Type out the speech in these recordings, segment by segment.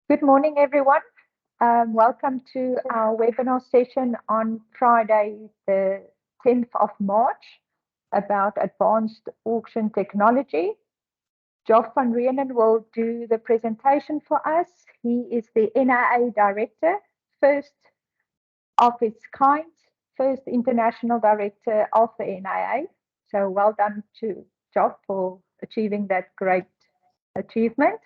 Good morning, everyone. Welcome to our webinar session on Friday, the 10th of March, about advanced auction technology. Joff van Reenen will do the presentation for us. He is the NIA Director, first of its kind, first international director of the NIA. So well done to Joff for achieving that great achievement.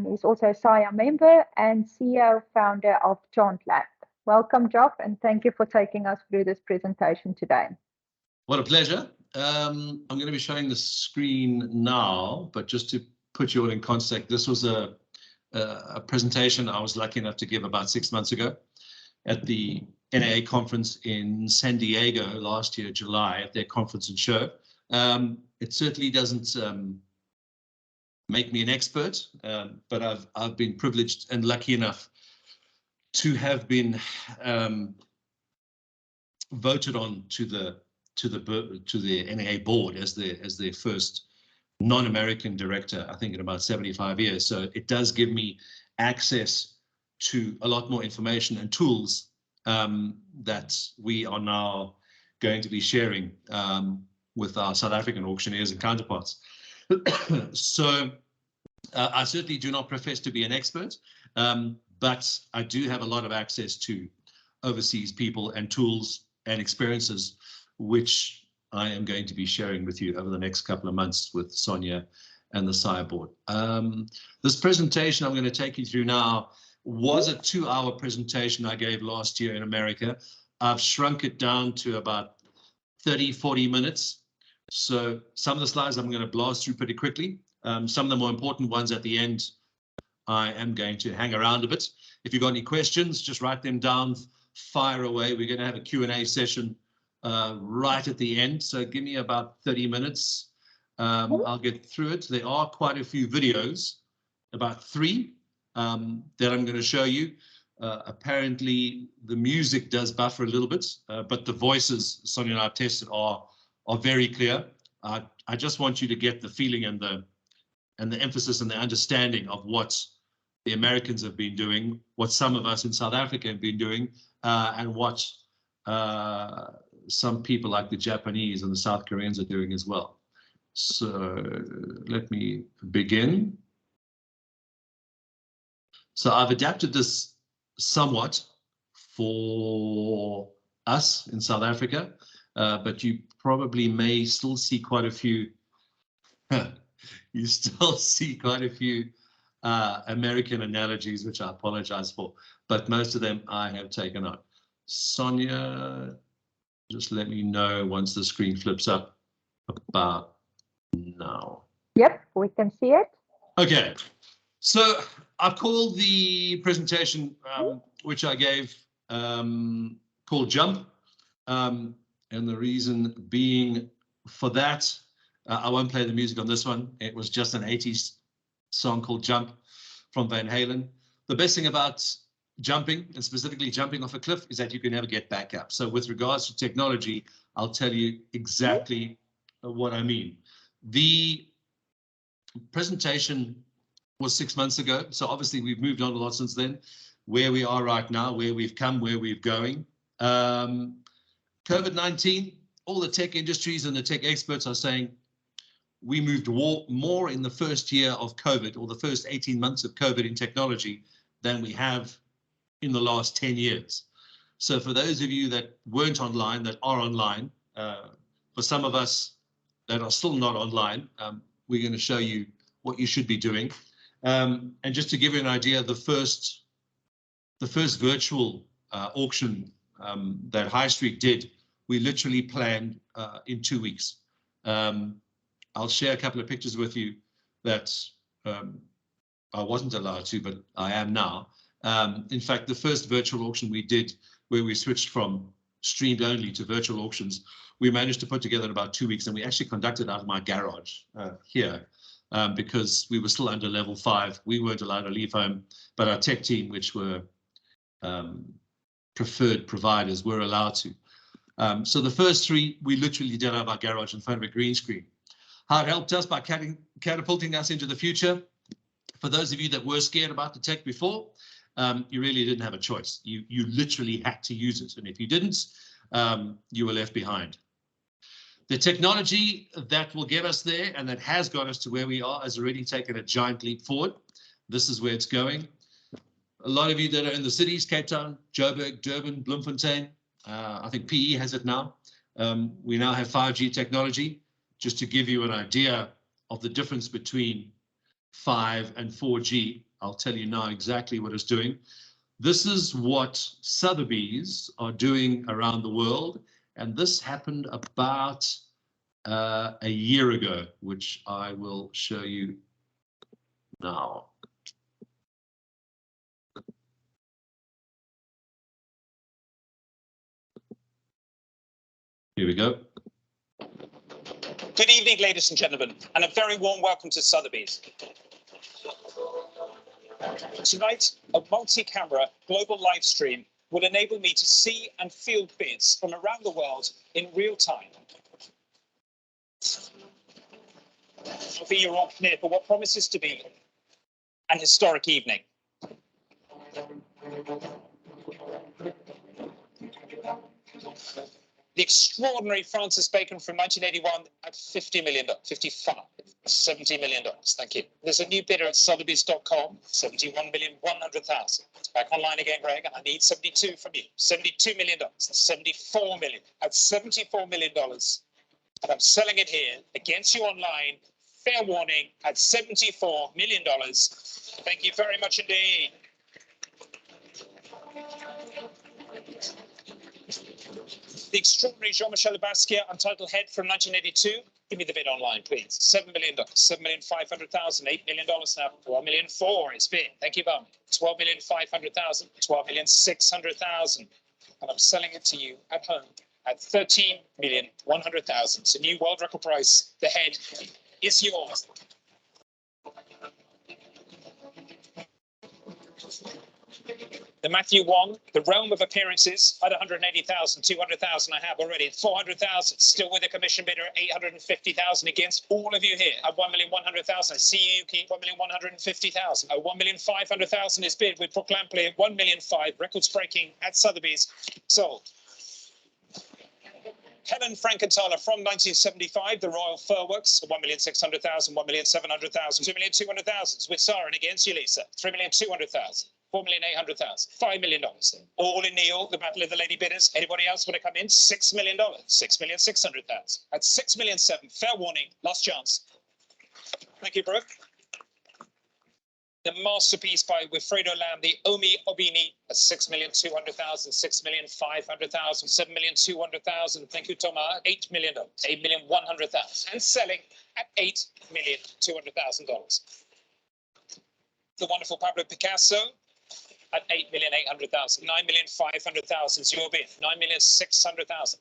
He's also a SIA member and CEO founder of ChantLab. Welcome, Joff, and thank you for taking us through this presentation today. What a pleasure. I'm going to be showing the screen now, but just to put you all in context, this was a presentation I was lucky enough to give about 6 months ago at the NIA conference in San Diego last year, July, at their conference and show. It certainly doesn't make me an expert, but I've been privileged and lucky enough to have been voted on to the NIA board as their first non-American director, I think in about 75 years. So it does give me access to a lot more information and tools that we are now going to be sharing with our South African auctioneers and counterparts. So I certainly do not profess to be an expert, but I do have a lot of access to overseas people and tools and experiences, which I am going to be sharing with you over the next couple of months with Sonia and the SIA board. This presentation I'm going to take you through now was a 2-hour presentation I gave last year in America. I've shrunk it down to about 30-40 minutes. So some of the slides I'm going to blast through pretty quickly. Some of the more important ones at the end, I am going to hang around a bit. If you've got any questions, just write them down, fire away. We're going to have a Q&A session right at the end. So give me about 30 minutes. I'll get through it. There are quite a few videos, about 3 that I'm going to show you. Apparently, the music does buffer a little bit, but the voices Sonia and I have tested are very clear. I just want you to get the feeling and the emphasis and the understanding of what the Americans have been doing, what some of us in South Africa have been doing, and what some people like the Japanese and the South Koreans are doing as well. So let me begin. So I've adapted this somewhat for us in South Africa, but you probably may still see quite a few American analogies, which I apologize for, but most of them I have taken out. Sonia, just let me know once the screen flips up about now. Yep, we can see it. Okay, so I've called the presentation, which I gave, called Jump, and the reason being for that, I won't play the music on this one. It was just an 80s song called Jump from Van Halen. The best thing about jumping, and specifically jumping off a cliff, is that you can never get back up. So with regards to technology, I'll tell you exactly what I mean. The presentation was 6 months ago, so obviously we've moved on a lot since then. Where we are right now, where we've come, where we're going. COVID-19, all the tech industries and the tech experts are saying we moved more in the first year of COVID, or the first 18 months of COVID in technology, than we have in the last 10 years. So for those of you that weren't online, that are online, for some of us that are still not online, we're going to show you what you should be doing. And just to give you an idea, the first virtual auction that High Street did, we literally planned in 2 weeks. I'll share a couple of pictures with you that I wasn't allowed to, but I am now. In fact, the first virtual auction we did, where we switched from streamed only to virtual auctions, we managed to put together in about 2 weeks, and we actually conducted out of my garage here because we were still under level 5. We weren't allowed to leave home, but our tech team, which were preferred providers, were allowed to. So the first 3, we literally did out of our garage in front of a green screen. How it helped us by catapulting us into the future. For those of you that were scared about the tech before, you really didn't have a choice. You literally had to use it. And if you didn't, you were left behind. The technology that will get us there and that has got us to where we are has already taken a giant leap forward. This is where it's going. A lot of you that are in the cities, Cape Town, Joburg, Durban, Bloemfontein, I think PE has it now. We now have 5G technology. Just to give you an idea of the difference between 5 and 4G, I'll tell you now exactly what it's doing. This is what Sotheby's are doing around the world. And this happened about a year ago, which I will show you now. Here we go. Good evening, ladies and gentlemen, and a very warm welcome to Sotheby's. Tonight, a multi-camera global live stream will enable me to see and feel bids from around the world in real time. I'll be your auctioneer for what promises to be an historic evening. The extraordinary Francis Bacon from 1981 at $50 million, 55, $70 million. Thank you. There's a new bidder at Sotheby's.com, 71,100,000. Back online again, Greg. I need 72 from you. $72 million, 74 million. At $74 million. And I'm selling it here against you online. Fair warning at $74 million. Thank you very much indeed. The extraordinary Jean-Michel Basquiat Untitled Head from 1982. Give me the bid online, please. $7 million, $7,500,000, $8 million now. $12,004,000 it's bid. Thank you, Bum. $12,500,000, $12,600,000. And I'm selling it to you at home at $13,100,000. It's a new world record price. The head is yours. The Matthew Wong, The Realm of Appearances, at 180,000, 200,000 I have already, 400,000, still with a commission bidder at 850,000 against all of you here at 1,100,000. I see you keep 1,150,000. 1,500,000 is bid with Brooke Lampley at 1,005,000, records breaking at Sotheby's, sold. Helen Frankenthaler from 1975, The Royal Fur Works, 1,600,000, 1,700,000, 2,200,000 with Siren against you, Lisa, 3,200,000. 4,800,000, $5 million. All in Neil, the Battle of the Lady Bidders. Anybody else want to come in? $6 million, 6,600,000. At 6,700,000, fair warning, last chance. Thank you, Brooke. The masterpiece by Wilfredo Lam, the Omi Obini, at 6,200,000, 6,500,000, 7,200,000. Thank you, Thomas. $8 million, 8,100,000, and selling at $8,200,000. The wonderful Pablo Picasso at 8,800,000, 9,500,000 is your bid, 9,600,000.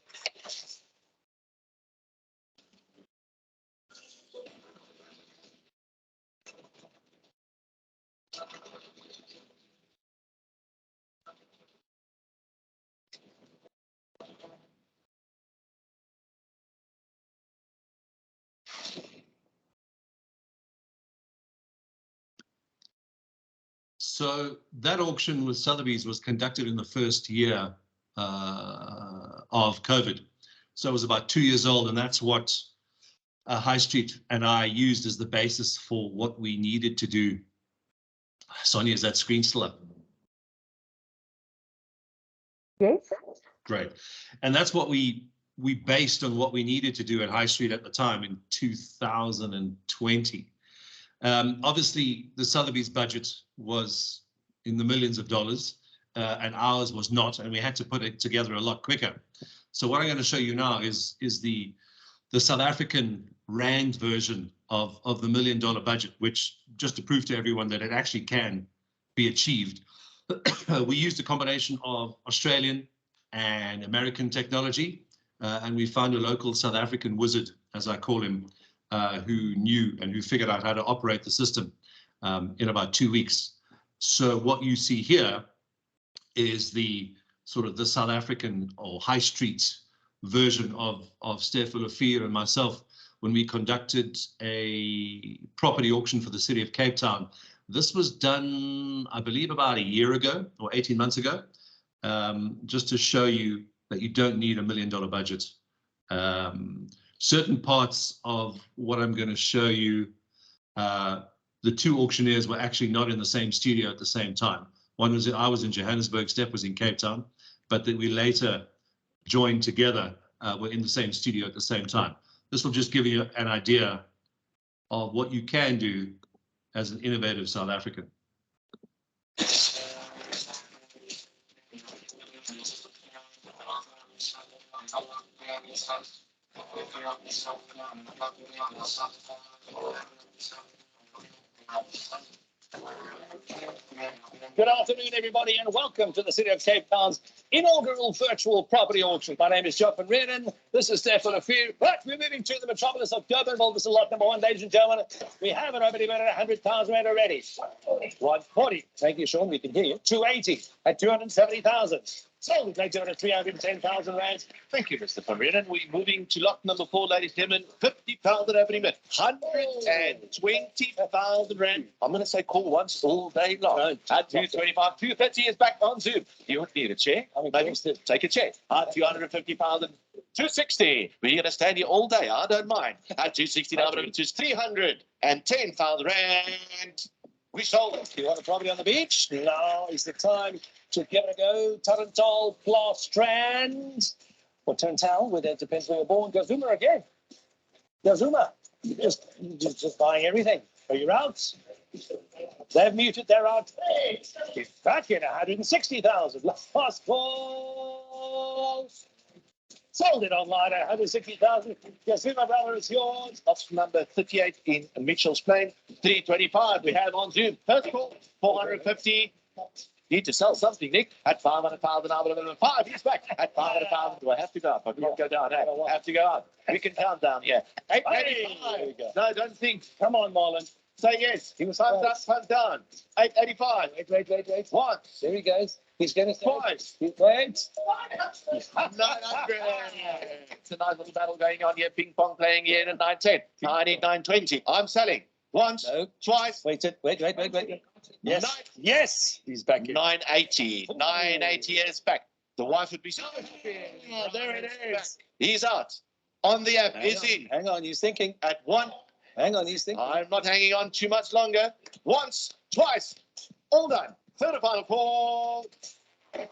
So that auction with Sotheby's was conducted in the first year of COVID. So it was about 2 years old, and that's what High Street and I used as the basis for what we needed to do. Sonia, is that screen still up? Yes. Great. And that's what we based on what we needed to do at High Street at the time in 2020. Obviously, the Sotheby's budget was in the millions of dollars, and ours was not, and we had to put it together a lot quicker. So what I'm going to show you now is the South African Rand version of the $1 million budget, which just to prove to everyone that it actually can be achieved. We used a combination of Australian and American technology, and we found a local South African wizard, as I call him, who knew and who figured out how to operate the system in about 2 weeks. So what you see here is the sort of the South African or High Street version of Stefan Lefeer and myself when we conducted a property auction for the city of Cape Town This was done, I believe, about a year ago or 18 months ago, just to show you that you don't need $1 million budget. Certain parts of what I'm going to show you, the two auctioneers were actually not in the same studio at the same time. One was I was in Johannesburg, Steph was in Cape Town, but then we later joined together. We're in the same studio at the same time. This will just give you an idea of what you can do as an innovative South African. Good afternoon, everybody, and welcome to the City of Cape Town's inaugural virtual property auction. My name is Joe van Reenen. This is Stefan Afir. But we're moving to the metropolis of Durbanville. This is lot number 1, ladies and gentlemen. We have an opening bid at 100,000 rand already. 140. Thank you, Sean. We can hear you. 280 at 270,000. Sold later at 310,000 rand. Thank you, Mr. Van Reenen. We're moving to lot number 4, ladies and gentlemen. 50,000 opening bid. 120,000 rand. I'm going to say call once all day long. At 225, 230 is back on Zoom. You would need a chair. Maybe take a chair. At 250,000. 260. We're going to stand here all day. I don't mind. At 260, now to 310,000 rand. We sold it. You want a property on the beach? Now is the time to give it a go. Tarantal, Plastrand, or Tarantal, where that depends where you're born. Gazuma again. Gazuma. You're just buying everything. Are you out? They've muted. They're out. Get back in 160,000. Last call. Sold it online at 160,000. Gazuma, brother, it's yours. Option number 38 in Mitchell's Plain. 325 we have on Zoom. First call, 450. Need to sell something, Nick. At 500,000, I would have 5. He's back. At 500,000, do I have to go up? I can't go down. I have to go up. We can count down, yeah. 885. No, don't think. Come on, Marlon. Say yes. He was thumbs up, thumbs down. 885. Wait. Once. There he goes. He's going to Twice. Wait. 900. It's a nice little battle going on here. Ping pong playing here at 910. 920. I'm selling. Once. No. Twice. Wait. Yes. Yes. He's back in. 980. 980 is back. The wife would be so happy. Oh, there it is. He's out. On the app. Is in. Hang on. He's thinking. At 1. Hang on. He's thinking. I'm not hanging on too much longer. Once. Twice. All done. Third and final call.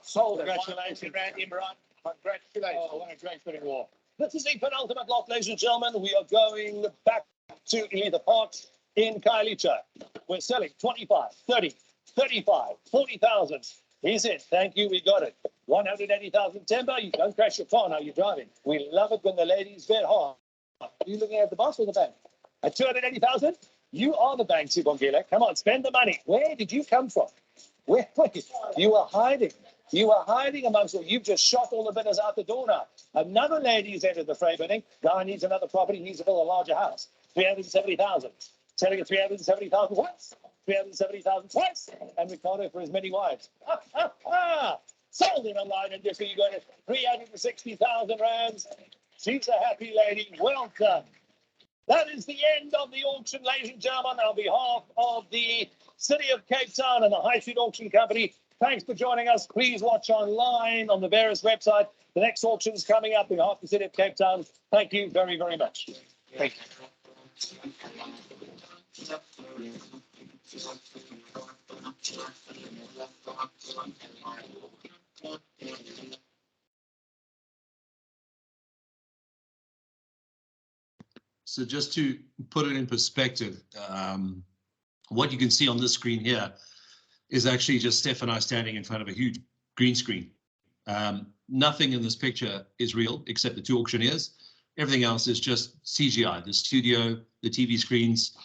Sold. Congratulations, Randy Imran. Congratulations. Oh, what a great bidding war. This is the penultimate lot, ladies and gentlemen. We are going back to Leather Park in Khayelitsha. We're selling 25, 30, 35, 40,000. He's in. Thank you. We got it. 180,000 timber. You don't crash your car now you're driving. We love it when the ladies bid hard. Are you looking at the boss or the bank? At 280,000? You are the bank, Sibongile. Come on, spend the money. Where did you come from? Where you were hiding. You were hiding amongst them. You've just shot all the bidders out the door now. Another lady's entered the fray bidding. Guy needs another property. He needs to build a larger house. 370,000. Selling at 370,000 once. 370,000 twice. And Ricardo for his many wives. Sold it online and just so you got it. 360,000 rands. She's a happy lady. Well done. That is the end of the auction, ladies and gentlemen. On behalf of the City of Cape Town and the High Street Auction Company, thanks for joining us. Please watch online on the various websites. The next auction is coming up on behalf of the City of Cape Town. Thank you very, very much. Thank you. So just to put it in perspective, what you can see on this screen here is actually just Steph and I standing in front of a huge green screen. Nothing in this picture is real except the two auctioneers. Everything else is just CGI, the studio, the TV screens.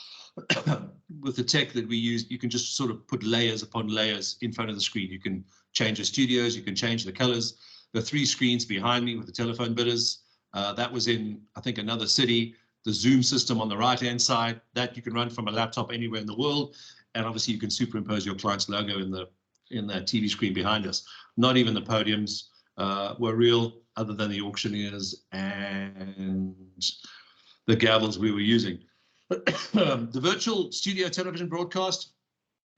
With the tech that we use, you can just sort of put layers upon layers in front of the screen. You can change the studios, you can change the colors. The 3 screens behind me with the telephone bidders, that was in, I think, another city. The Zoom system on the right-hand side, that you can run from a laptop anywhere in the world. And obviously you can superimpose your client's logo in that TV screen behind us. Not even the podiums were real, other than the auctioneers and the gavels we were using. The virtual studio television broadcast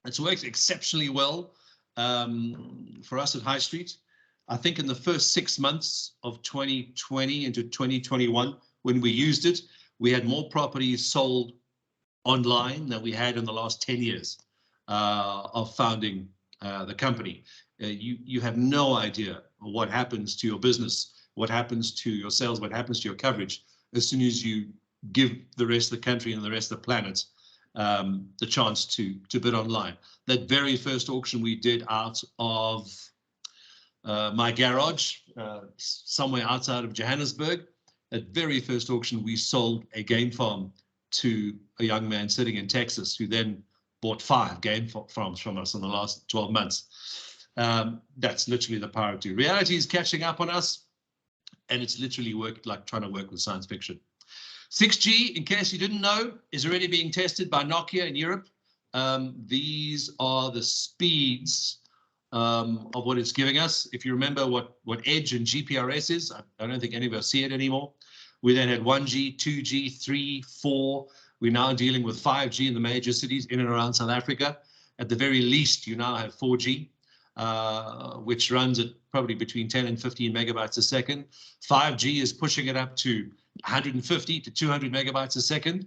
It's worked exceptionally well for us at High Street. I think in the first 6 months of 2020 into 2021, when we used it, we had more properties sold online than we had in the last 10 years of founding the company. You have no idea what happens to your business, what happens to your sales, what happens to your coverage as soon as you give the rest of the country and the rest of the planet the chance to bid online. That very first auction we did out of my garage, somewhere outside of Johannesburg, that very first auction we sold a game farm to a young man sitting in Texas who then bought 5 game farms from us in the last 12 months. That's literally the power of two. Reality is catching up on us, and it's literally worked like trying to work with science fiction. 6G, in case you didn't know, is already being tested by Nokia in Europe. These are the speeds of what it's giving us. If you remember what Edge and GPRS is, I don't think any of us see it anymore. We then had 1G, 2G, 3, 4. We're now dealing with 5G in the major cities in and around South Africa. At the very least, you now have 4G, which runs at probably between 10 and 15 megabytes a second. 5G is pushing it up to 150 to 200 megabytes a second,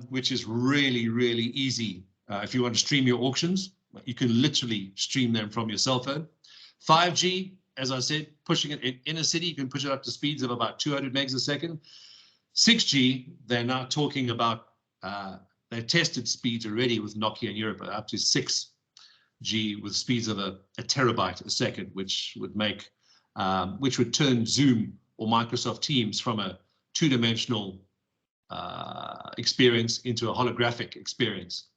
which is really, really easy. If you want to stream your auctions, you can literally stream them from your cell phone. 5G, as I said, pushing it in a city, you can push it up to speeds of about 200 megs a second. 6G, they're now talking about, they've tested speeds already with Nokia in Europe, up to 6G with speeds of a terabyte a second, which would make, which would turn Zoom or Microsoft Teams from a two-dimensional experience into a holographic experience.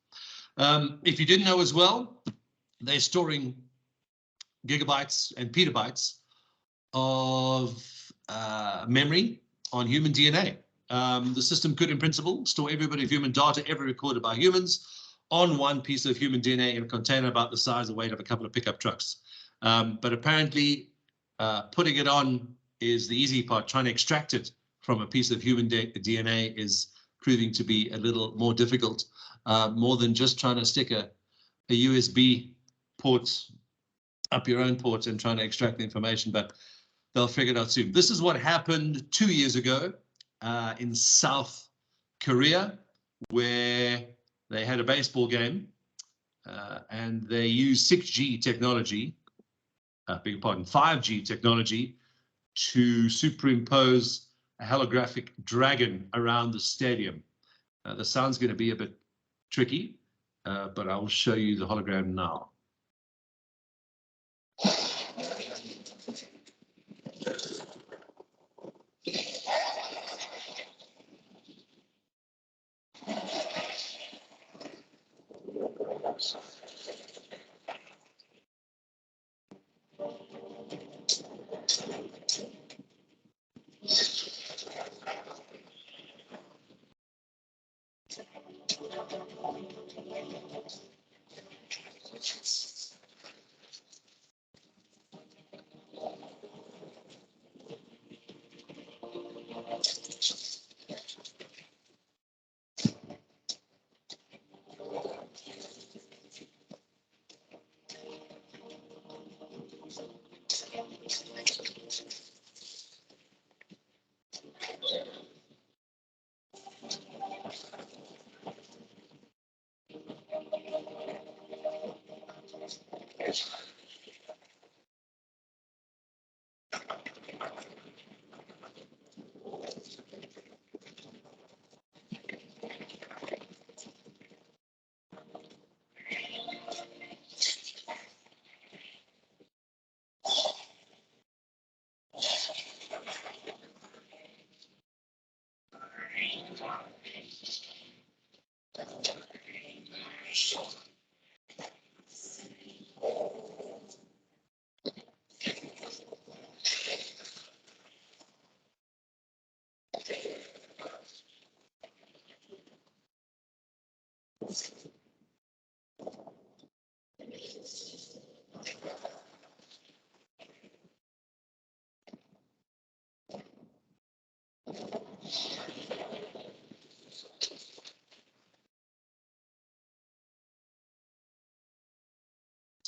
If you didn't know as well, they're storing gigabytes and petabytes of memory on human DNA. The system could, in principle, store every bit of human data ever recorded by humans on one piece of human DNA in a container about the size and weight of a couple of pickup trucks. But apparently, putting it on is the easy part. Trying to extract it from a piece of human DNA is proving to be a little more difficult, more than just trying to stick a USB port up your own port and trying to extract the information, but they'll figure it out soon. This is what happened 2 years ago in South Korea, where they had a baseball game and they used 6G technology, beg your pardon, 5G technology to superimpose a holographic dragon around the stadium. The sound's going to be a bit tricky, but I will show you the hologram now.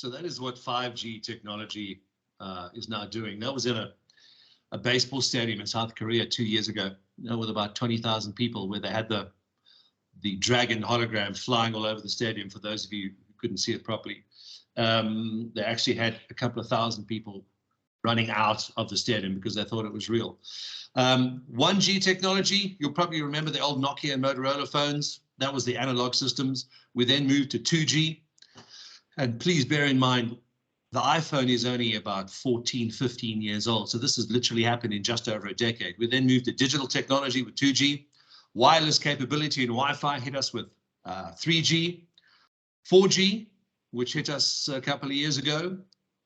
So that is what 5G technology is now doing. That was in a baseball stadium in South Korea 2 years ago, with about 20,000 people, where they had the dragon hologram flying all over the stadium. For those of you who couldn't see it properly, they actually had a couple of thousand people running out of the stadium because they thought it was real. 1G technology, you'll probably remember the old Nokia and Motorola phones. That was the analog systems. We then moved to 2G. And please bear in mind, the iPhone is only about 14, 15 years old. So this has literally happened in just over a decade. We then moved to digital technology with 2G. Wireless capability and Wi-Fi hit us with 3G. 4G, which hit us a couple of years ago.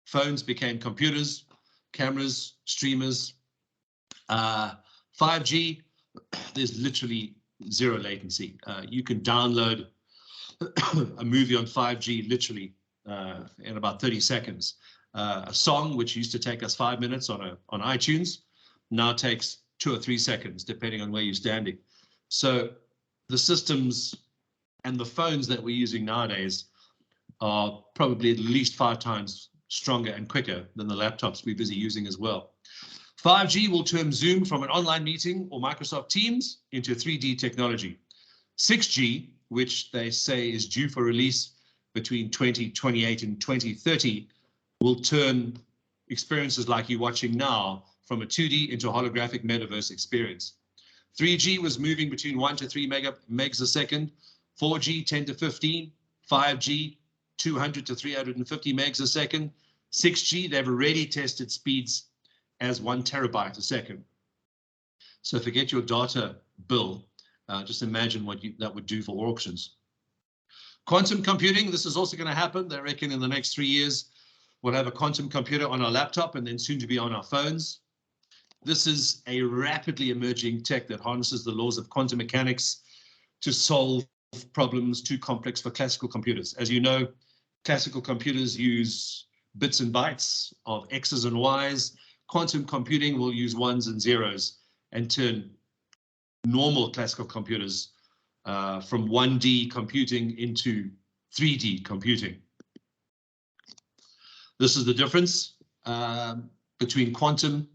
Phones became computers, cameras, streamers. 5G, there's literally zero latency. You can download a movie on 5G literally in about 30 seconds. A song which used to take us 5 minutes on iTunes now takes 2 or 3 seconds, depending on where you're standing. So the systems and the phones that we're using nowadays are probably at least 5 times stronger and quicker than the laptops we're busy using as well. 5G will turn Zoom from an online meeting or Microsoft Teams into 3D technology. 6G, which they say is due for release between 2028 and 2030, will turn experiences like you're watching now from a 2D into a holographic metaverse experience. 3G was moving between 1 to 3 megs a second, 4G 10 to 15, 5G 200 to 350 megs a second, 6G they've already tested speeds as 1 terabyte a second. So forget your data bill. Just imagine what that would do for auctions. Quantum computing, this is also going to happen. They reckon in the next 3 years, we'll have a quantum computer on our laptop and then soon to be on our phones. This is a rapidly emerging tech that harnesses the laws of quantum mechanics to solve problems too complex for classical computers. As you know, classical computers use bits and bytes of X's and Y's. Quantum computing will use ones and zeros and turn normal classical computers from 1D computing into 3D computing. This is the difference between quantum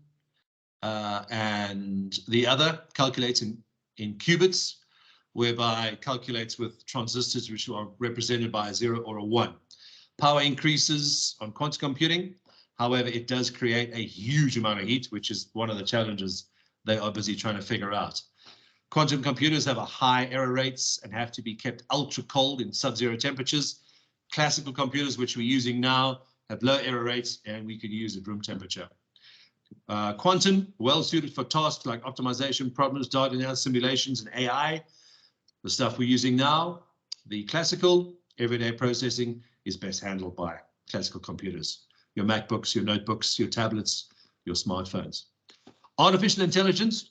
and the other. Calculates in qubits, whereby it calculates with transistors which are represented by a 0 or a 1. Power increases on quantum computing. However, it does create a huge amount of heat, which is one of the challenges they are busy trying to figure out. Quantum computers have a high error rates and have to be kept ultra cold in sub-zero temperatures. Classical computers, which we're using now, have low error rates and we can use at room temperature. Quantum, well suited for tasks like optimization problems, data analysis, simulations, and AI. The stuff we're using now, the classical, everyday processing is best handled by classical computers. Your MacBooks, your notebooks, your tablets, your smartphones. Artificial intelligence.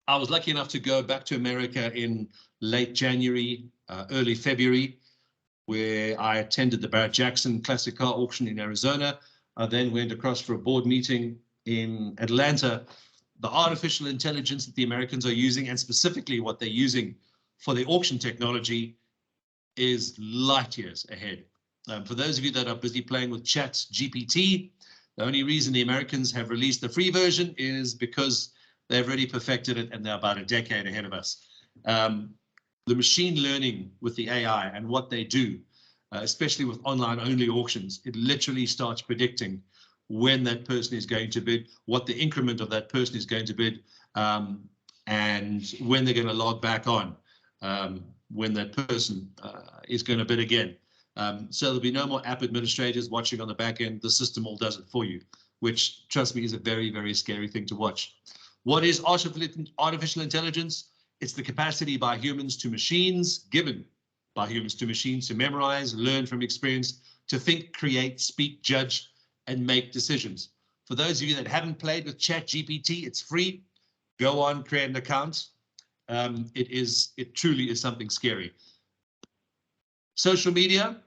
I was lucky enough to go back to America in late January, early February, where I attended the Barrett-Jackson Classic Car Auction in Arizona. I then went across for a board meeting in Atlanta. The artificial intelligence that the Americans are using, and specifically what they're using for the auction technology, is light years ahead. For those of you that are busy playing with ChatGPT, the only reason the Americans have released the free version is because they've already perfected it and they're about a decade ahead of us. The machine learning with the AI and what they do, especially with online-only auctions, it literally starts predicting when that person is going to bid, what the increment of that person is going to bid, and when they're going to log back on when that person is going to bid again. So there'll be no more app administrators watching on the back end. The system all does it for you, which, trust me, is a very, very scary thing to watch. What is artificial intelligence? It's the capacity by humans to machines, given by humans to machines, to memorize, learn from experience, to think, create, speak, judge, and make decisions. For those of you that haven't played with ChatGPT, it's free. Go on, create an account. It truly is something scary. Social media.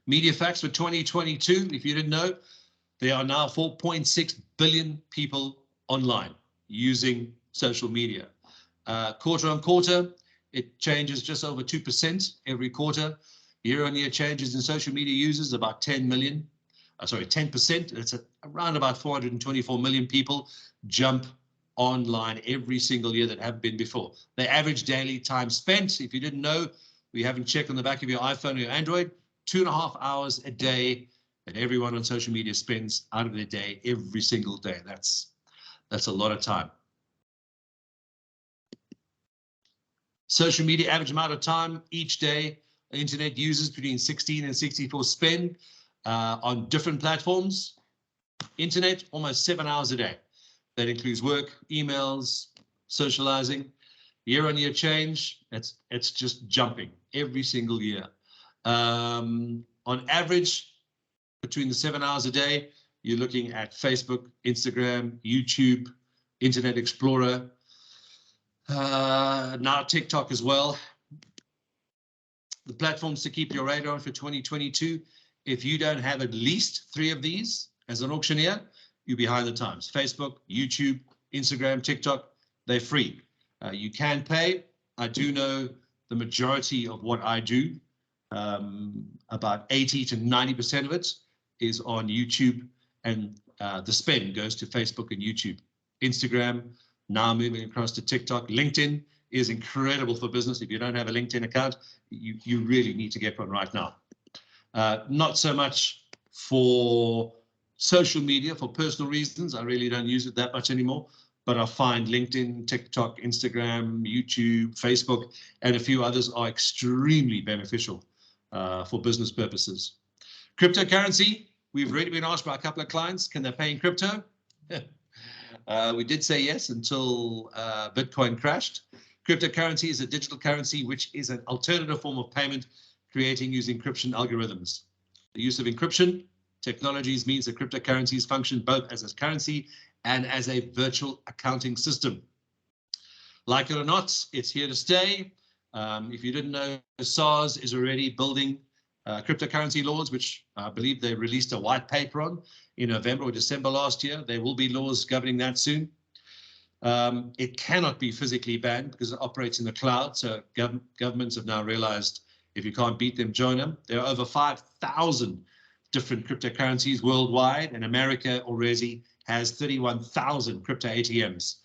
Media facts for 2022, if you didn't know, there are now 4.6 billion people online using social media. Quarter on quarter, it changes just over 2% every quarter. Year-on-year changes in social media users about 10%. It's around about 424 million people jump online every single year that haven't been before. The average daily time spent, if you didn't know, we haven't checked on the back of your iPhone or your Android, 2.5 hours a day that everyone on social media spends out of their day every single day. That's a lot of time. Social media average amount of time each day internet users between 16 and 64 spend on different platforms. Internet, almost 7 hours a day. That includes work, emails, socializing. Year-on-year change, it's just jumping every single year. On average, between the 7 hours a day, you're looking at Facebook, Instagram, YouTube, Internet Explorer, now TikTok as well. The platforms to keep your radar on for 2022, if you don't have at least 3 of these as an auctioneer, you're behind the times. Facebook, YouTube, Instagram, TikTok, they're free. You can pay. I do know the majority of what I do, about 80 to 90% of it is on YouTube, and the spend goes to Facebook and YouTube. Instagram, now moving across to TikTok. LinkedIn is incredible for business. If you don't have a LinkedIn account, you really need to get one right now. Not so much for social media, for personal reasons. I really don't use it that much anymore, but I find LinkedIn, TikTok, Instagram, YouTube, Facebook, and a few others are extremely beneficial for business purposes. Cryptocurrency, we've already been asked by a couple of clients, can they pay in crypto? We did say yes until Bitcoin crashed. Cryptocurrency is a digital currency, which is an alternative form of payment creating using encryption algorithms. The use of encryption technologies means that cryptocurrencies function both as a currency and as a virtual accounting system. Like it or not, it's here to stay. If you didn't know, SARS is already building cryptocurrency laws, which I believe they released a white paper on in November or December last year. There will be laws governing that soon. It cannot be physically banned because it operates in the cloud. So governments have now realized if you can't beat them, join them. There are over 5,000 different cryptocurrencies worldwide, and America already has 31,000 crypto ATMs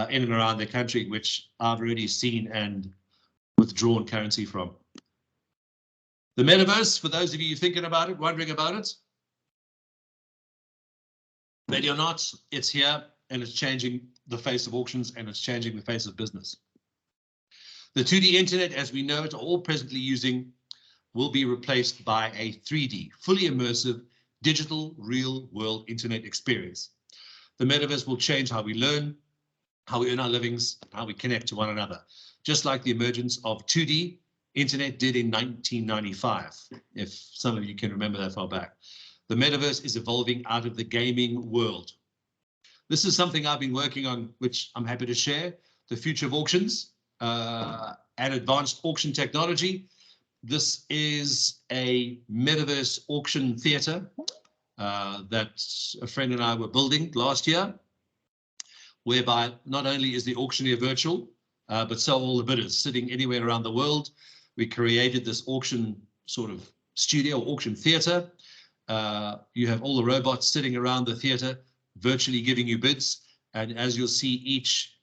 in and around the country, which I've already seen and withdrawn currency from. The metaverse, for those of you thinking about it, wondering about it, ready or not, it's here and it's changing the face of auctions and it's changing the face of business. The 2D internet, as we know it, all presently using, will be replaced by a 3D, fully immersive, digital, real-world internet experience. The metaverse will change how we learn, how we earn our livings, how we connect to one another, just like the emergence of 2D internet did in 1995, if some of you can remember that far back. The metaverse is evolving out of the gaming world. This is something I've been working on, which I'm happy to share, the future of auctions and advanced auction technology. This is a metaverse auction theater that a friend and I were building last year, whereby not only is the auctioneer virtual, but so all the bidders sitting anywhere around the world. We created this auction sort of studio, auction theater. You have all the robots sitting around the theater, virtually giving you bids. And as you'll see, each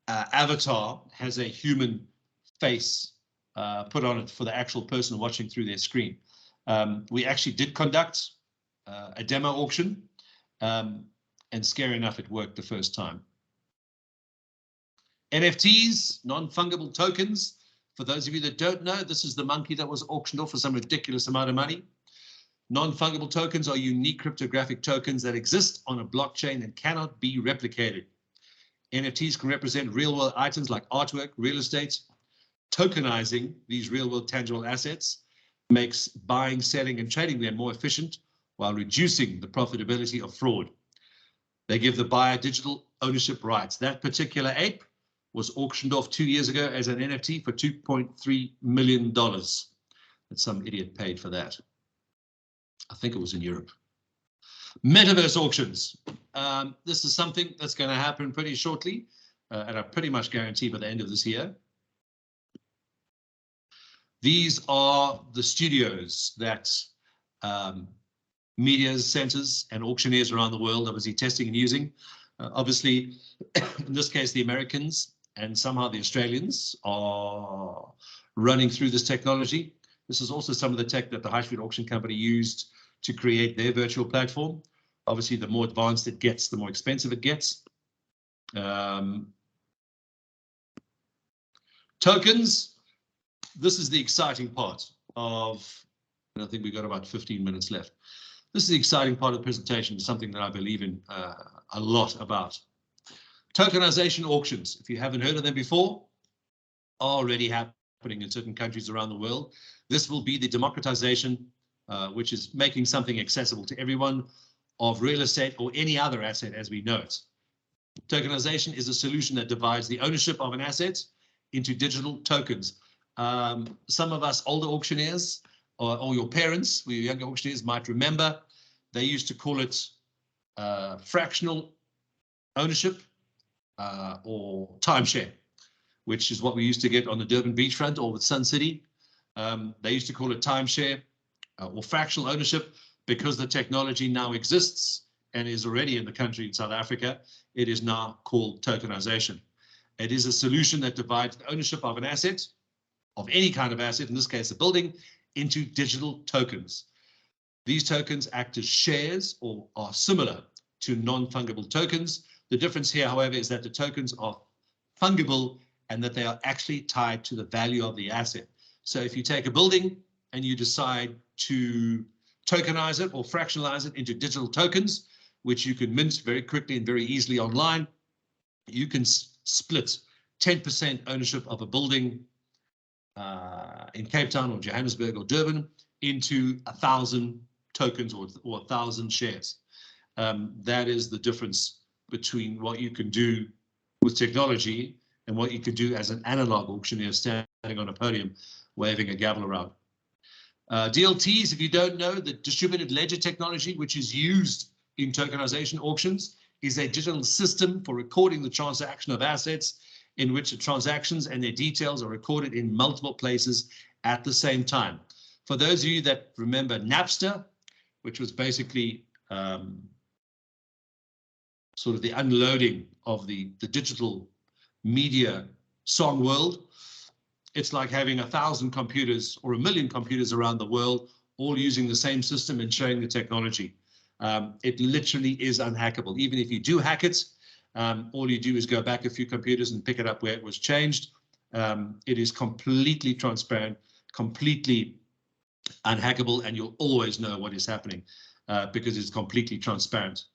avatar has a human face put on it for the actual person watching through their screen. We actually did conduct a demo auction, and scary enough, it worked the first time. NFTs, non-fungible tokens. For those of you that don't know, this is the monkey that was auctioned off for some ridiculous amount of money. Non-fungible tokens are unique cryptographic tokens that exist on a blockchain and cannot be replicated. NFTs can represent real-world items like artwork, real estate. Tokenizing these real-world tangible assets makes buying, selling, and trading them more efficient while reducing the profitability of fraud. They give the buyer digital ownership rights. That particular ape was auctioned off 2 years ago as an NFT for $2.3 million. And some idiot paid for that. I think it was in Europe. Metaverse auctions. This is something that's going to happen pretty shortly, and I pretty much guarantee by the end of this year. These are the studios that media centers and auctioneers around the world are busy testing and using. Obviously, in this case, the Americans and somehow the Australians are running through this technology. This is also some of the tech that the High Street Auction Company used to create their virtual platform. Obviously, the more advanced it gets, the more expensive it gets. Tokens, this is the exciting part of, and I think we've got about 15 minutes left. This is the exciting part of the presentation, something that I believe in a lot about. Tokenization auctions, if you haven't heard of them before, are already happening in certain countries around the world. This will be the democratization, which is making something accessible to everyone, of real estate or any other asset as we know it. Tokenization is a solution that divides the ownership of an asset into digital tokens. Some of us older auctioneers or your parents, your younger auctioneers might remember, they used to call it fractional ownership or timeshare, which is what we used to get on the Durban beachfront or with Sun City. They used to call it timeshare or fractional ownership because the technology now exists and is already in the country in South Africa. It is now called tokenization. It is a solution that divides the ownership of an asset, of any kind of asset, in this case a building, into digital tokens. These tokens act as shares or are similar to non-fungible tokens. The difference here, however, is that the tokens are fungible and that they are actually tied to the value of the asset. So if you take a building and you decide to tokenize it or fractionalize it into digital tokens, which you can mint very quickly and very easily online, you can split 10% ownership of a building in Cape Town or Johannesburg or Durban into 1,000 tokens or 1,000 shares. That is the difference between what you can do with technology and what you can do as an analog auctioneer standing on a podium waving a gavel around. DLTs, if you don't know, the distributed ledger technology, which is used in tokenization auctions, is a digital system for recording the transaction of assets in which the transactions and their details are recorded in multiple places at the same time. For those of you that remember Napster, which was basically sort of the unloading of the digital media song world, it's like having 1,000 computers or 1,000,000 computers around the world, all using the same system and sharing the technology. It literally is unhackable. Even if you do hack it, all you do is go back a few computers and pick it up where it was changed. It is completely transparent, completely unhackable, and you'll always know what is happening because it's completely transparent.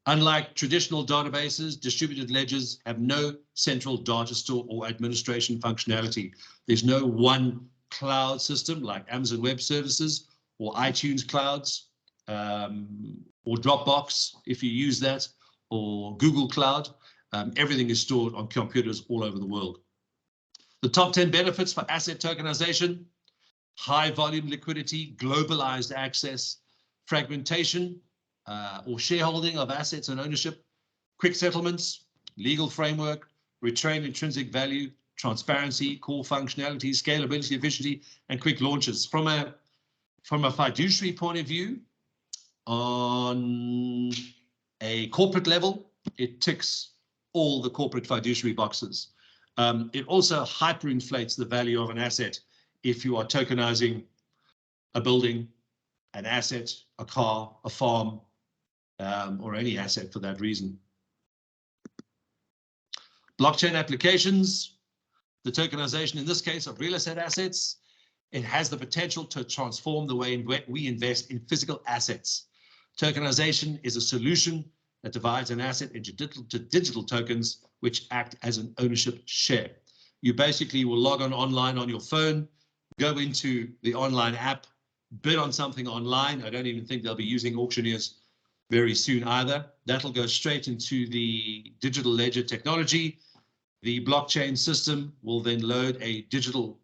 Unlike traditional databases, distributed ledgers have no central data store or administration functionality. There's no one cloud system like Amazon Web Services or iTunes clouds or Dropbox, if you use that, or Google Cloud. Everything is stored on computers all over the world. The top 10 benefits for asset tokenization: high volume liquidity, globalized access, fragmentation or shareholding of assets and ownership, quick settlements, legal framework, retained intrinsic value, transparency, core functionality, scalability, efficiency, and quick launches. From a fiduciary point of view, on a corporate level, it ticks all the corporate fiduciary boxes. It also hyperinflates the value of an asset if you are tokenizing a building, an asset, a car, a farm, or any asset for that reason. Blockchain applications, the tokenization in this case of real estate assets, it has the potential to transform the way we invest in physical assets. Tokenization is a solution that divides an asset into digital tokens, which act as an ownership share. You basically will log on online on your phone, go into the online app, bid on something online. I don't even think they'll be using auctioneers very soon either. That'll go straight into the digital ledger technology. The blockchain system will then load a digital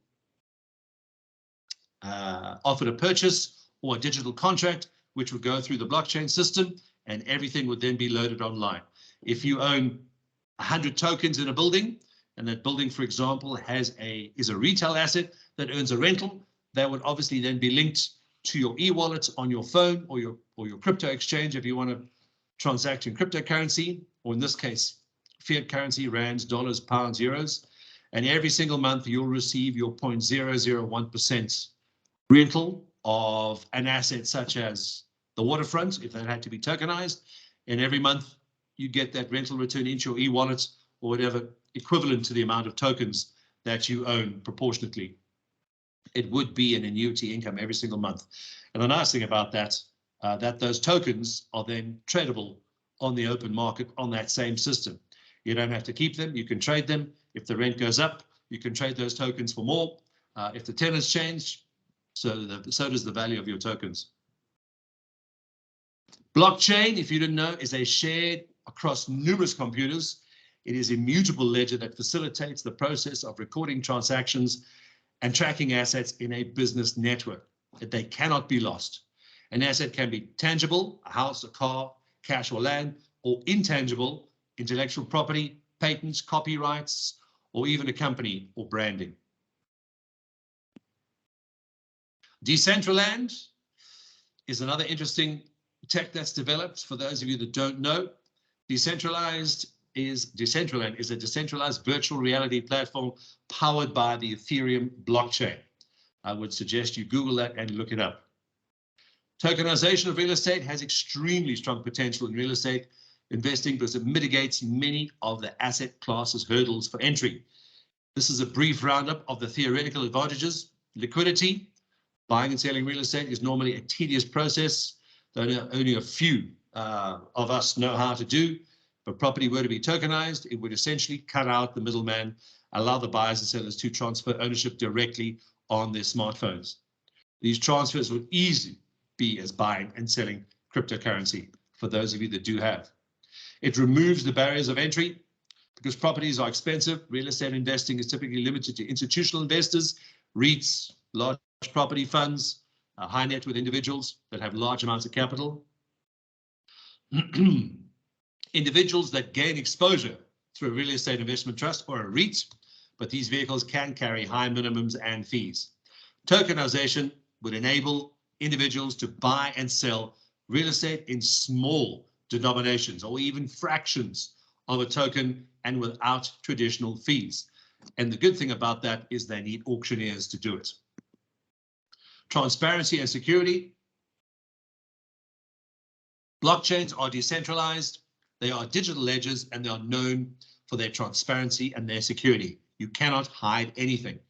offer to purchase or a digital contract, which would go through the blockchain system, and everything would then be loaded online. If you own 100 tokens in a building and that building, for example, is a retail asset that earns a rental, that would obviously then be linked to your e-wallet on your phone or your crypto exchange if you want to transact in cryptocurrency, or in this case, fiat currency, rands, dollars, pounds, euros. And every single month you'll receive your 0.001% rental of an asset such as the waterfront, if that had to be tokenized. And every month you get that rental return into your e-wallet or whatever, equivalent to the amount of tokens that you own proportionately. It would be an annuity income every single month. And the nice thing about that, that those tokens are then tradable on the open market on that same system. You don't have to keep them. You can trade them. If the rent goes up, you can trade those tokens for more. If the tenants change, so does the value of your tokens. Blockchain, if you didn't know, is a shared across numerous computers. It is a immutable ledger that facilitates the process of recording transactions and tracking assets in a business network, that they cannot be lost. An asset can be tangible, a house, a car, cash or land, or intangible, intellectual property, patents, copyrights, or even a company or branding. Decentraland is another interesting tech that's developed. For those of you that don't know, Decentraland is a decentralized virtual reality platform powered by the Ethereum blockchain. I would suggest you Google that and look it up. Tokenization of real estate has extremely strong potential in real estate investing because it mitigates many of the asset classes hurdles for entry. This is a brief roundup of the theoretical advantages. Liquidity. Buying and selling real estate is normally a tedious process that only a few of us know how to do. If a property were to be tokenized, it would essentially cut out the middleman, allow the buyers and sellers to transfer ownership directly on their smartphones. These transfers would easily be as buying and selling cryptocurrency for those of you that do have. It removes the barriers of entry because properties are expensive. Real estate investing is typically limited to institutional investors, REITs, large property funds, high net worth individuals that have large amounts of capital. Individuals that gain exposure through a real estate investment trust or a REIT, but these vehicles can carry high minimums and fees. Tokenization would enable individuals to buy and sell real estate in small denominations or even fractions of a token and without traditional fees. And the good thing about that is they need auctioneers to do it. Transparency and security. Blockchains are decentralized. They are digital ledgers and they are known for their transparency and their security. You cannot hide anything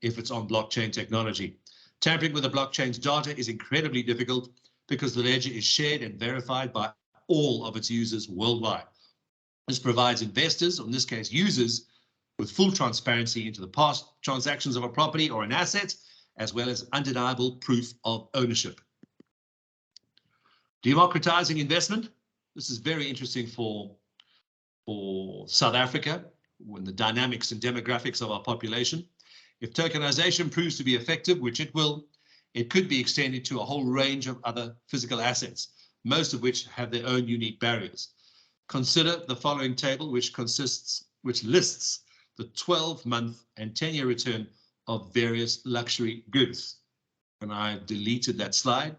if it's on blockchain technology. Tampering with the blockchain's data is incredibly difficult because the ledger is shared and verified by all of its users worldwide. This provides investors, or in this case users, with full transparency into the past transactions of a property or an asset, as well as undeniable proof of ownership. Democratizing investment. This is very interesting for South Africa, when the dynamics and demographics of our population. If tokenization proves to be effective, which it will, it could be extended to a whole range of other physical assets, most of which have their own unique barriers. Consider the following table, which lists the 12-month and 10-year return of various luxury goods. And I deleted that slide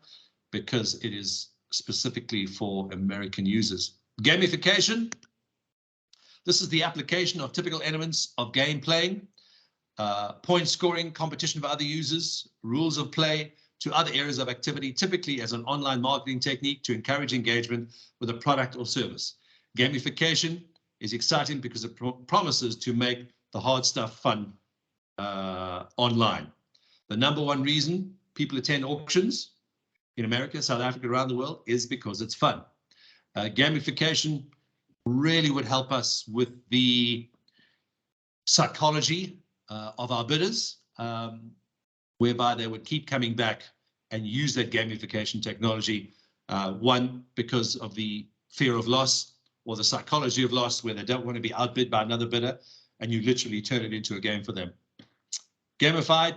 because it is specifically for American users. Gamification. This is the application of typical elements of game playing, point scoring, competition for other users, rules of play to other areas of activity, typically as an online marketing technique to encourage engagement with a product or service. Gamification is exciting because it promises to make the hard stuff fun online. The number one reason people attend auctions in America, South Africa, around the world is because it's fun. Gamification really would help us with the psychology of our bidders, whereby they would keep coming back and use that gamification technology. One, because of the fear of loss or the psychology of loss, where they don't want to be outbid by another bidder, and you literally turn it into a game for them. Gamified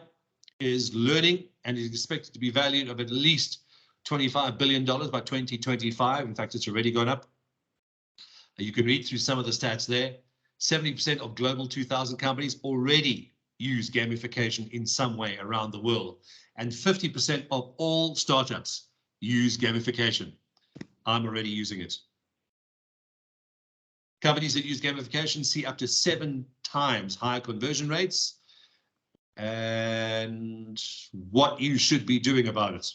is learning and is expected to be valued of at least $25 billion by 2025. In fact, it's already gone up. You can read through some of the stats there. 70% of global 2000 companies already use gamification in some way around the world. And 50% of all startups use gamification. I'm already using it. Companies that use gamification see up to 7 times higher conversion rates. And what you should be doing about it.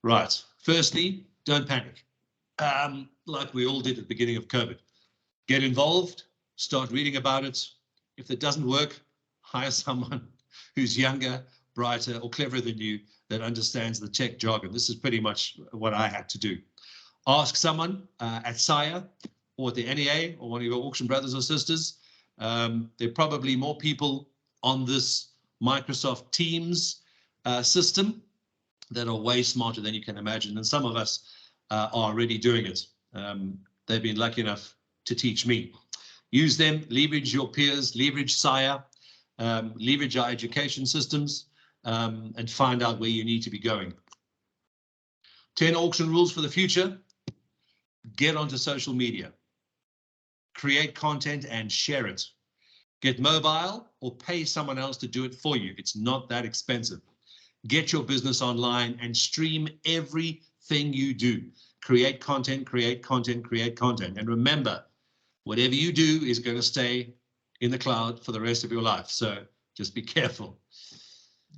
Right. Firstly, don't panic. Like we all did at the beginning of COVID. Get involved, start reading about it. If it doesn't work, hire someone who's younger, brighter, or cleverer than you that understands the tech jargon. This is pretty much what I had to do. Ask someone at SIRE or at the NEA or one of your auction brothers or sisters. There are probably more people on this Microsoft Teams system that are way smarter than you can imagine. And some of us are already doing it. They've been lucky enough to teach me. Use them, leverage your peers, leverage SIRE, leverage our education systems, and find out where you need to be going. 10 auction rules for the future. Get onto social media. Create content and share it. Get mobile or pay someone else to do it for you. It's not that expensive. Get your business online and stream everything you do. Create content, create content, create content. And remember, whatever you do is going to stay in the cloud for the rest of your life. So just be careful.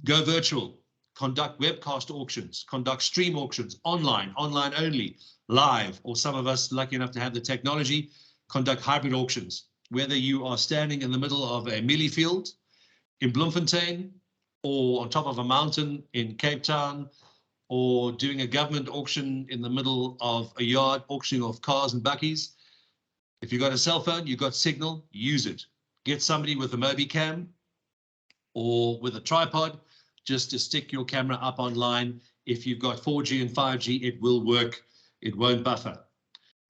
Go virtual. Conduct webcast auctions. Conduct stream auctions online, online only, live, or some of us lucky enough to have the technology, conduct hybrid auctions. Whether you are standing in the middle of a mealie field in Bloemfontein, or on top of a mountain in Cape Town, or doing a government auction in the middle of a yard auctioning off cars and buckies. If you've got a cell phone, you've got signal, use it. Get somebody with a MobiCam or with a tripod just to stick your camera up online. If you've got 4G and 5G, it will work. It won't buffer.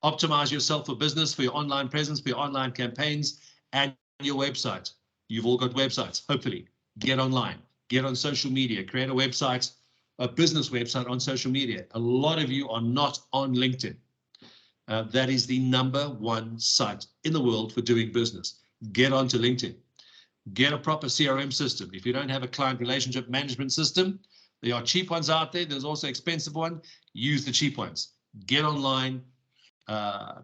Optimize yourself for business, for your online presence, for your online campaigns, and your website. You've all got websites, hopefully. Get online, get on social media, create a website, a business website on social media. A lot of you are not on LinkedIn. That is the #1 site in the world for doing business. Get onto LinkedIn. Get a proper CRM system. If you don't have a client relationship management system, there are cheap ones out there. There's also expensive ones. Use the cheap ones. Get online,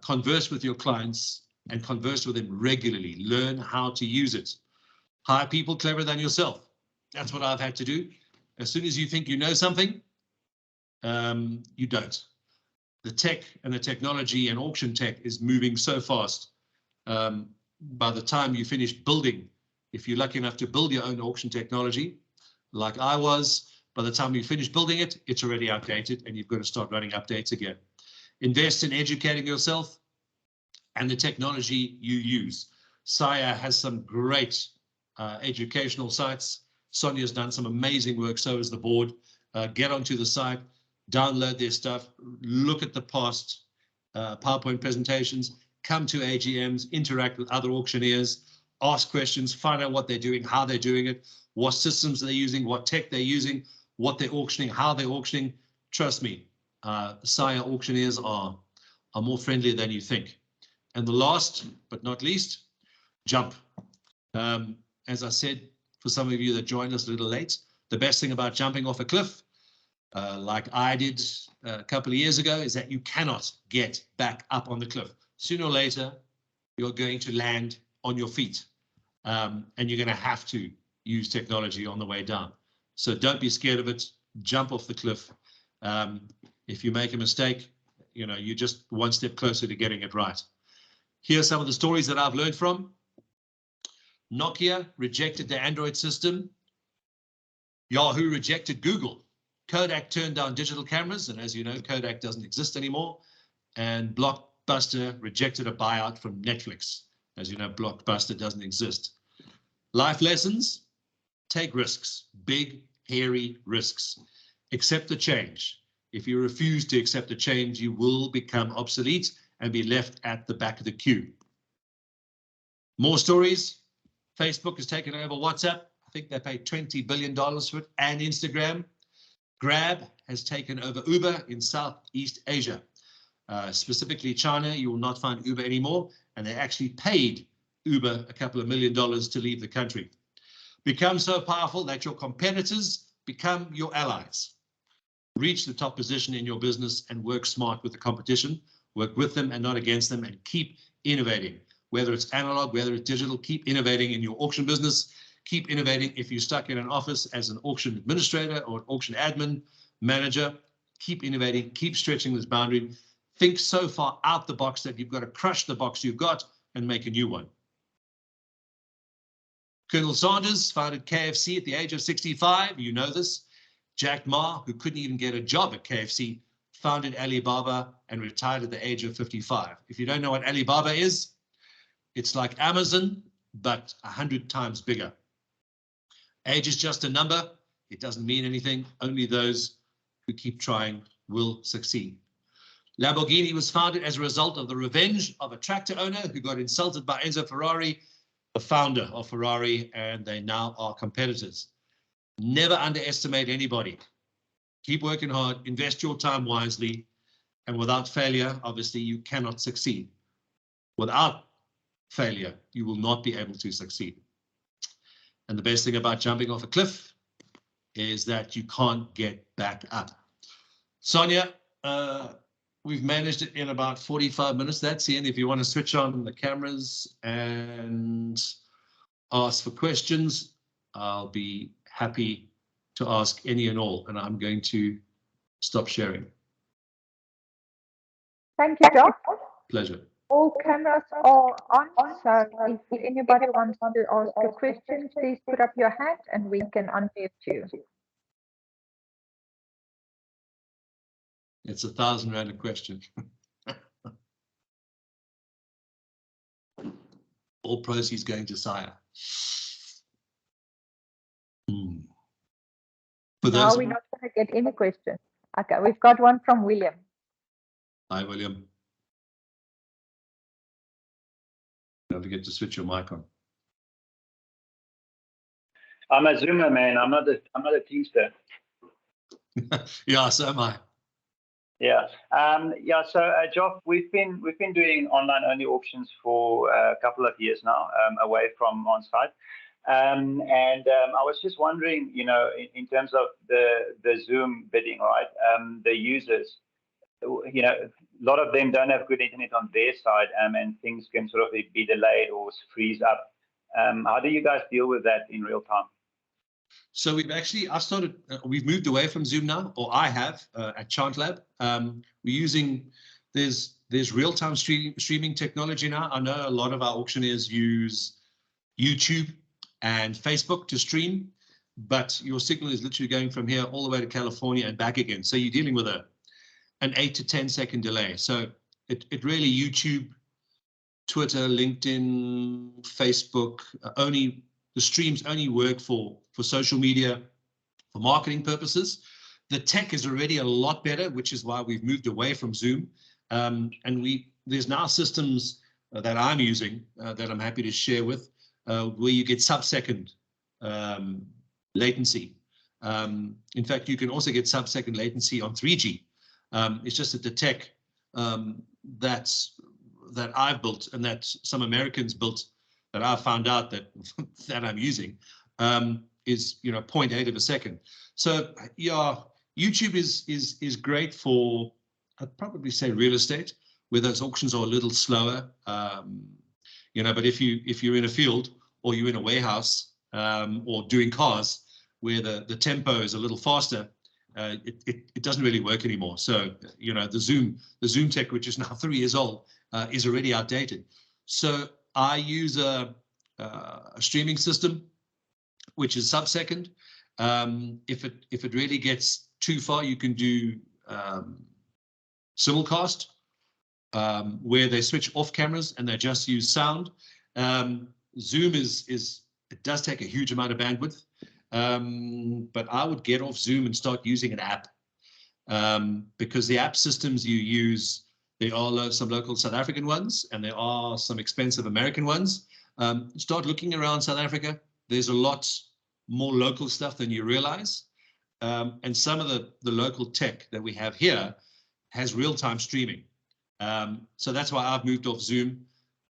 converse with your clients, and converse with them regularly. Learn how to use it. Hire people cleverer than yourself. That's what I've had to do. As soon as you think you know something, you don't. The tech and the technology and auction tech is moving so fast. By the time you finish building, if you're lucky enough to build your own auction technology, like I was, by the time you finish building it, it's already outdated and you've got to start running updates again. Invest in educating yourself and the technology you use. SIRE has some great educational sites. Sonia's done some amazing work, so has the board. Get onto the site, download their stuff, look at the past PowerPoint presentations, come to AGMs, interact with other auctioneers, ask questions, find out what they're doing, how they're doing it, what systems they're using, what tech they're using, what they're auctioning, how they're auctioning. Trust me, SIRE auctioneers are more friendly than you think. And the last but not least, jump. As I said, for some of you that joined us a little late, the best thing about jumping off a cliff, like I did a couple of years ago, is that you cannot get back up on the cliff. Sooner or later, you're going to land on your feet, and you're going to have to use technology on the way down. So don't be scared of it. Jump off the cliff. If you make a mistake, you're just one step closer to getting it right. Here are some of the stories that I've learned from. Nokia rejected the Android system. Yahoo rejected Google. Kodak turned down digital cameras, and as you know, Kodak doesn't exist anymore. And Blockbuster rejected a buyout from Netflix. As you know, Blockbuster doesn't exist. Life lessons: take risks, big, hairy risks. Accept the change. If you refuse to accept the change, you will become obsolete and be left at the back of the queue. More stories. Facebook has taken over WhatsApp. I think they paid $20 billion for it, and Instagram. Grab has taken over Uber in Southeast Asia. Specifically China, you will not find Uber anymore, and they actually paid Uber a couple of $1 million to leave the country. Become so powerful that your competitors become your allies. Reach the top position in your business and work smart with the competition. Work with them and not against them, and keep innovating. Whether it's analog, whether it's digital, keep innovating in your auction business. Keep innovating if you're stuck in an office as an auction administrator or an auction admin manager. Keep innovating, keep stretching this boundary. Think so far out the box that you've got to crush the box you've got and make a new one. Colonel Sanders founded KFC at the age of 65. You know this. Jack Ma, who couldn't even get a job at KFC, founded Alibaba and retired at the age of 55. If you don't know what Alibaba is, it's like Amazon, but 100 times bigger. Age is just a number. It doesn't mean anything. Only those who keep trying will succeed. Lamborghini was founded as a result of the revenge of a tractor owner who got insulted by Enzo Ferrari, the founder of Ferrari, and they now are competitors. Never underestimate anybody. Keep working hard, invest your time wisely, and without failure, obviously, you cannot succeed. Without failure, you will not be able to succeed. And the best thing about jumping off a cliff is that you can't get back up. Sonia, we've managed it in about 45 minutes. That's the end. If you want to switch on the cameras and ask for questions, I'll be happy to ask any and all, and I'm going to stop sharing. Thank you, Josh. Pleasure. All cameras are on, so if anybody wants to ask a question, please put up your hand and we can unmute you. It's 1,000 rand a question. All proceeds going to Sire. For No, those, we're not going to get any questions. Okay, we've got one from William. Hi, William. Don't forget to switch your mic on. I'm a Zoomer, man. I'm not a Teamster. Yeah, so am I. Yeah. Yeah. So, Joff, we've been doing online only auctions for a couple of years now, away from on-site. And I was just wondering, you know, in terms of the Zoom bidding, right? The users, you know, a lot of them don't have good internet on their side, and things can sort of be delayed or freeze up. How do you guys deal with that in real time? So we've moved away from Zoom now, or I have at ChantLab. We're using, there's real-time streaming technology now. I know a lot of our auctioneers use YouTube and Facebook to stream, but your signal is literally going from here all the way to California and back again. So you're dealing with an 8 to 10 second delay. So it really, YouTube, Twitter, LinkedIn, Facebook, the streams only work for social media, for marketing purposes. The tech is already a lot better, which is why we've moved away from Zoom. And there's now systems that I'm using that I'm happy to share with, where you get sub-second latency. In fact, you can also get sub-second latency on 3G. It's just that the tech that I've built and that some Americans built, that I found out that I'm using, is 0.8 of a second. So yeah, YouTube is great for, I'd probably say, real estate, where those auctions are a little slower. But if you're in a field or you're in a warehouse or doing cars where the tempo is a little faster, it doesn't really work anymore. So the Zoom tech, which is now 3 years old, is already outdated. So I use a streaming system, which is sub-second. If it really gets too far, you can do simulcast, where they switch off cameras and they just use sound. Zoom it does take a huge amount of bandwidth, but I would get off Zoom and start using an app, because the app systems you use, there are some local South African ones and there are some expensive American ones. Start looking around South Africa. There's a lot more local stuff than you realize. And some of the local tech that we have here has real-time streaming. So that's why I've moved off Zoom.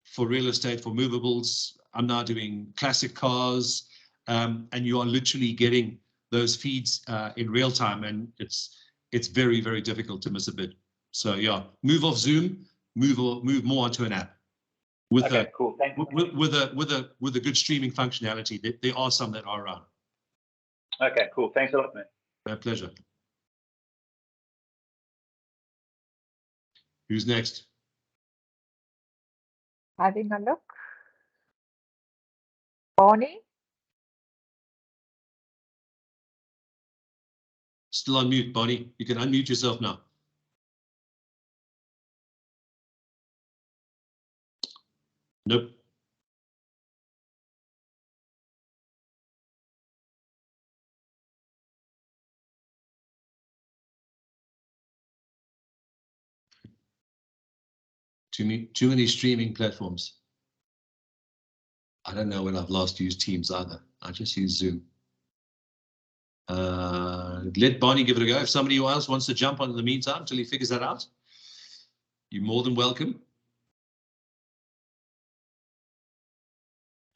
for real estate, for movables. I'm now doing classic cars, and you are literally getting those feeds in real time, and it's very, very difficult to miss a bid. So yeah, move off Zoom, move more onto an app with Okay, cool. Thank you. with a good streaming functionality. There are some that are around. Okay, cool. Thanks a lot, man. My pleasure. Who's next? Having a look. Bonnie? Still on mute, Bonnie. You can unmute yourself now. Nope. Too many streaming platforms. I don't know when I've last used Teams either. I just use Zoom. Let Bonnie give it a go. If somebody else wants to jump on in the meantime until he figures that out, you're more than welcome.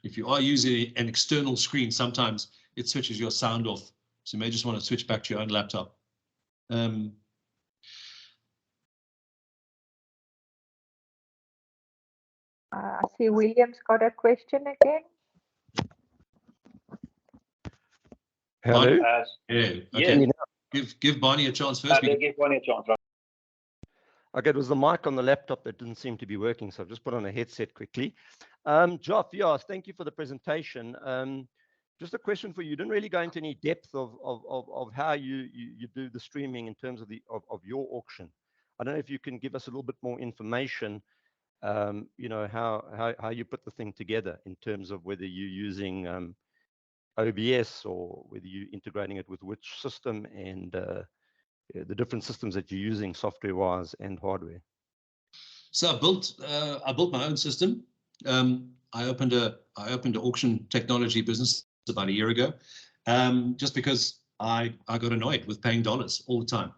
If you are using an external screen, sometimes it switches your sound off. So you may just want to switch back to your own laptop. I see William's got a question again. Hello. Yeah. Yeah. Okay. Give Bonnie a chance first. Give Bonnie a chance. Right? Okay, it was the mic on the laptop that didn't seem to be working, so I've just put on a headset quickly. Geoff, yeah, thank you for the presentation. Just a question for you. You didn't really go into any depth of how you do the streaming in terms of your auction. I don't know if you can give us a little bit more information. You know, how you put the thing together in terms of whether you're using OBS or whether you're integrating it with which system, and the different systems that you're using software-wise and hardware. So I built my own system. I opened an auction technology business about a year ago, just because I got annoyed with paying dollars all the time.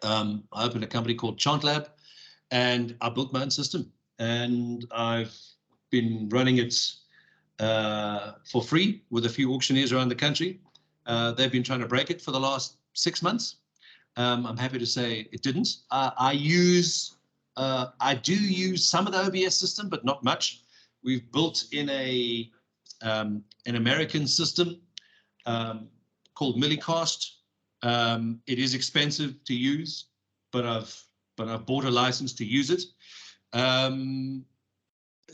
I opened a company called ChantLab, and I built my own system, and I've been running it for free with a few auctioneers around the country. They've been trying to break it for the last 6 months. I'm happy to say it didn't. I do use some of the OBS system, but not much. We've built in an American system called Millicast. It is expensive to use, but I've bought a license to use it.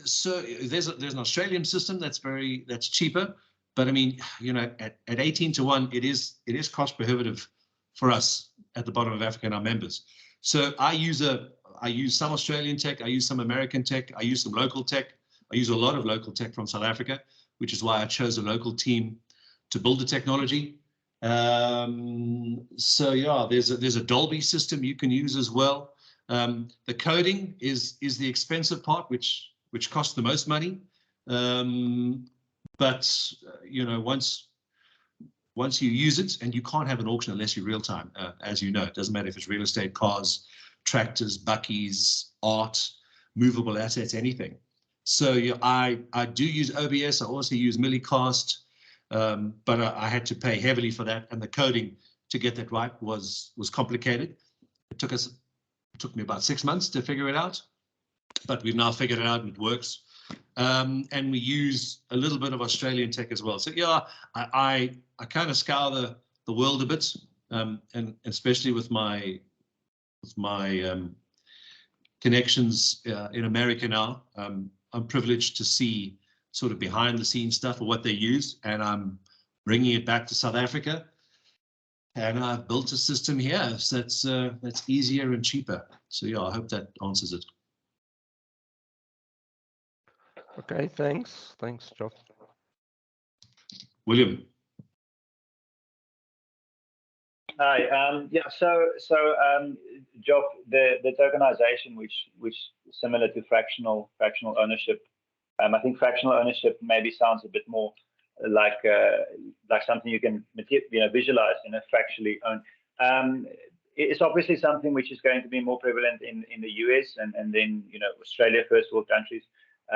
So there's an Australian system that's cheaper, but I mean, you know, at 18-1, it is cost prohibitive for us at the bottom of Africa and our members. So I use some Australian tech, I use some American tech, I use some local tech. I use a lot of local tech from South Africa, which is why I chose a local team to build the technology. So yeah, there's a Dolby system you can use as well. The coding is the expensive part, which costs the most money. But you know, once you use it, and you can't have an auction unless you're real time, as you know, it doesn't matter if it's real estate, cars, tractors, buckies, art, movable assets, anything. So yeah, I do use OBS. I also use Millicast, but I had to pay heavily for that, and the coding to get that right was complicated. It took me about 6 months to figure it out, but we've now figured it out and it works. And we use a little bit of Australian tech as well. So yeah, I kind of scour the world a bit, and especially with my connections in America now. I'm privileged to see sort of behind the scenes stuff of what they use, and I'm bringing it back to South Africa. And I've built a system here so that's easier and cheaper. So yeah, I hope that answers it. Okay, thanks, Geoff. William. Hi. Yeah. So Geoff, the tokenization, which similar to fractional ownership. I think fractional ownership maybe sounds a bit more like something you can visualize in a fractionally owned. It's obviously something which is going to be more prevalent in the US and then Australia, first world countries.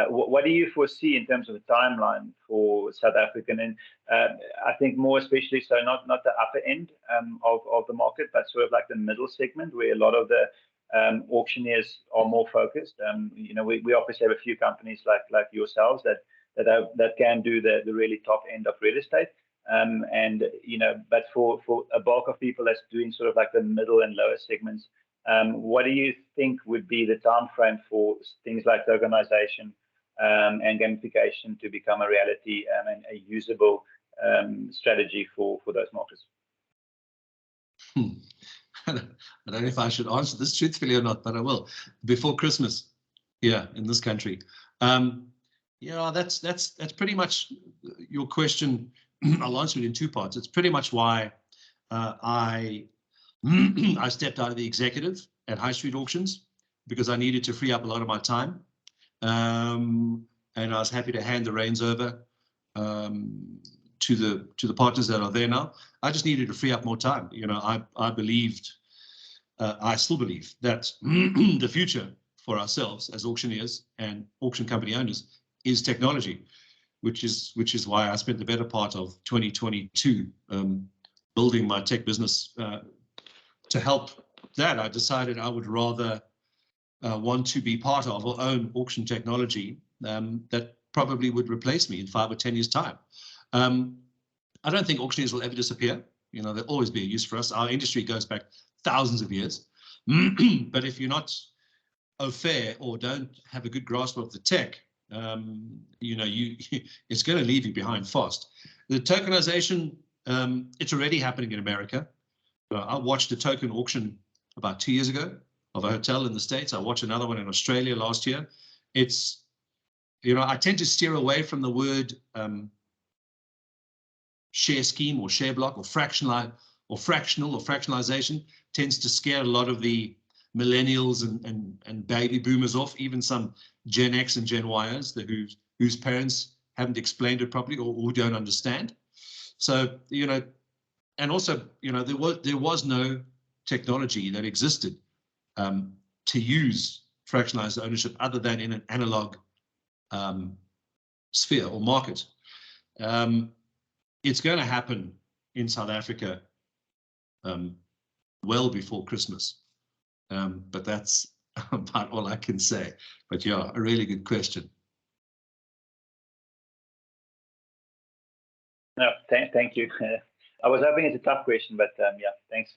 What do you foresee in terms of a timeline for South African, and I think more especially so not the upper end of the market, but sort of like the middle segment where a lot of the auctioneers are more focused. You know, we obviously have a few companies like yourselves that can do the really top end of real estate. And you know, but for a bulk of people that's doing sort of like the middle and lower segments, what do you think would be the time frame for things like tokenization and gamification to become a reality and a usable strategy for those markets? I don't know if I should answer this truthfully or not, but I will. Before Christmas, yeah, in this country. Yeah, that's pretty much your question. I'll answer it in two parts. It's pretty much why I stepped out of the executive at High Street Auctions, because I needed to free up a lot of my time. And I was happy to hand the reins over to the partners that are there now. I just needed to free up more time. You know, I believed, I still believe that the future for ourselves as auctioneers and auction company owners is technology, which is why I spent the better part of 2022 building my tech business. To help that, I decided I would rather want to be part of or own auction technology that probably would replace me in 5 or 10 years' time. I don't think auctioneers will ever disappear. You know, there'll always be a use for us. Our industry goes back thousands of years. But if you're not au fait or don't have a good grasp of the tech, you know, it's going to leave you behind fast. The tokenization, it's already happening in America. I watched a token auction about 2 years ago of a hotel in the States. I watched another one in Australia last year. It's, you know, I tend to steer away from the word share scheme or share block or fractional or fractionalization. Tends to scare a lot of the millennials and baby boomers off, even some Gen X and Gen Yers whose parents haven't explained it properly or who don't understand. So, you know, and also, you know, there was no technology that existed to use fractionalized ownership other than in an analog sphere or market. It's going to happen in South Africa well before Christmas, but that's about all I can say. But yeah, a really good question. No, thank you. I was hoping it's a tough question, but yeah, thanks.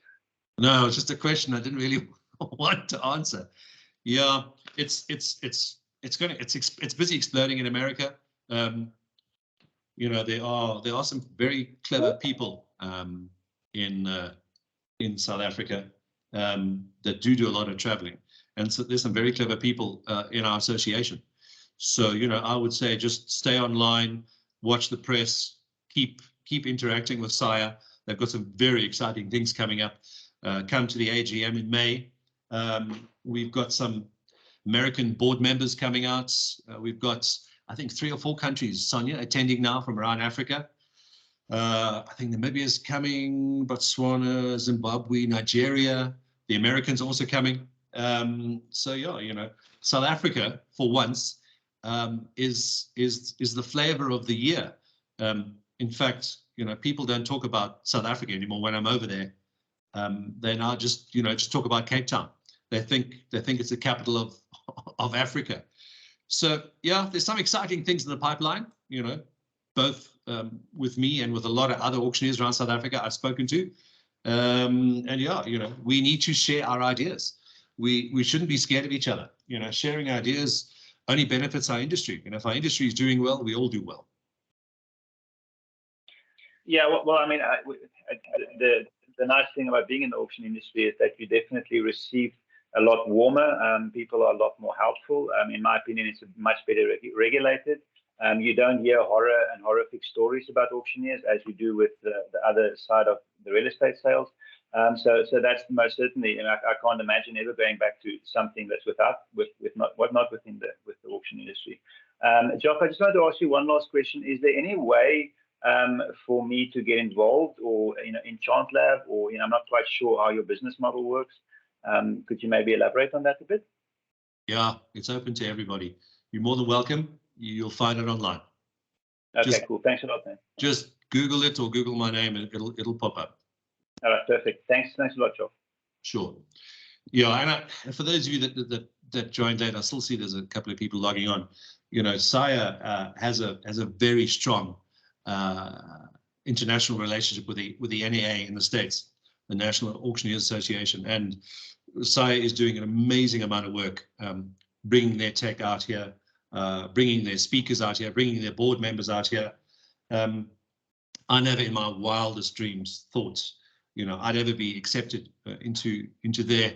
No, it's just a question I didn't really want to answer. Yeah, it's busy exploding in America. You know, there are some very clever people in South Africa that do a lot of traveling, and so there's some very clever people in our association. So, you know, I would say just stay online, watch the press, keep interacting with SIRE. They've got some very exciting things coming up. Come to the AGM in May. We've got some American board members coming out. We've got, I think, 3 or 4 countries, Sonia, attending now from around Africa. I think Namibia is coming, Botswana, Zimbabwe, Nigeria. The Americans are also coming. So yeah, you know, South Africa for once is the flavor of the year. In fact, you know, people don't talk about South Africa anymore when I'm over there. They now just, you know, just talk about Cape Town. They think it's the capital of Africa. So yeah, there's some exciting things in the pipeline, you know, both with me and with a lot of other auctioneers around South Africa I've spoken to. And yeah, you know, we need to share our ideas. We shouldn't be scared of each other. You know, sharing ideas only benefits our industry. And if our industry is doing well, we all do well. Yeah, well, I mean, the nice thing about being in the auction industry is that you definitely receive a lot warmer. People are a lot more helpful. In my opinion, it's much better regulated. You don't hear horrific stories about auctioneers as you do with the other side of the real estate sales. So that's most certainly, and I can't imagine ever going back to something that's not within the auction industry. Jock, I just wanted to ask you one last question. Is there any way for me to get involved, or in EnchantLab, or I'm not quite sure how your business model works? Could you maybe elaborate on that a bit? Yeah, it's open to everybody. you're more than welcome. You'll find it online. Okay, cool. Thanks a lot, man. Just Google it or Google my name, and it'll pop up. All right, perfect. Thanks a lot, Joe. Sure. Yeah, and for those of you that joined late, I still see there's a couple of people logging on. You know, SIA has a very strong international relationship with the NAA in the States, the National Auctioneers Association, and SIA is doing an amazing amount of work, bringing their tech out here, bringing their speakers out here, bringing their board members out here. I never in my wildest dreams thought, you know, I'd ever be accepted into their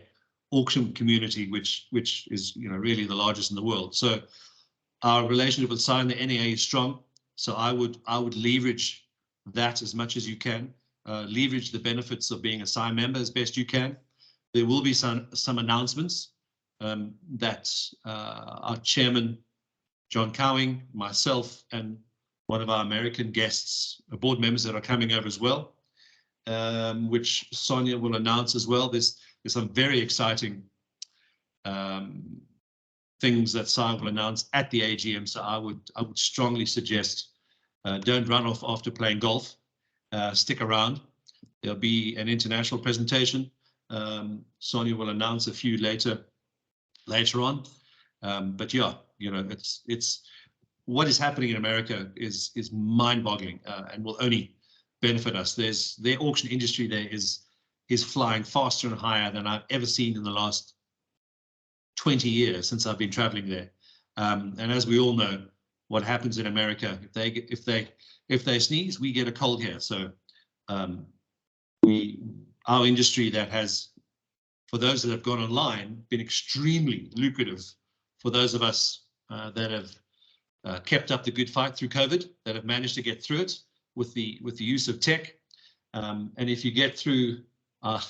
auction community, which is, you know, really the largest in the world. So our relationship with SIA and the NAA is strong. So I would leverage that as much as you can, leverage the benefits of being a SIA member as best you can. There will be some announcements that our chairman, John Cowing, myself, and one of our American guests, board members that are coming over as well, which Sonia will announce as well. There's some very exciting things that SIA will announce at the AGM. So I would strongly suggest don't run off after playing golf. Stick around. There'll be an international presentation. Sonia will announce a few later on. But yeah, you know, it's what is happening in America is mind-boggling and will only benefit us. Their auction industry there is flying faster and higher than I've ever seen in the last 20 years since I've been traveling there. And as we all know, what happens in America, if they sneeze, we get a cold here. So our industry that has, for those that have gone online, been extremely lucrative for those of us that have kept up the good fight through COVID, that have managed to get through it with the use of tech. And if you get through our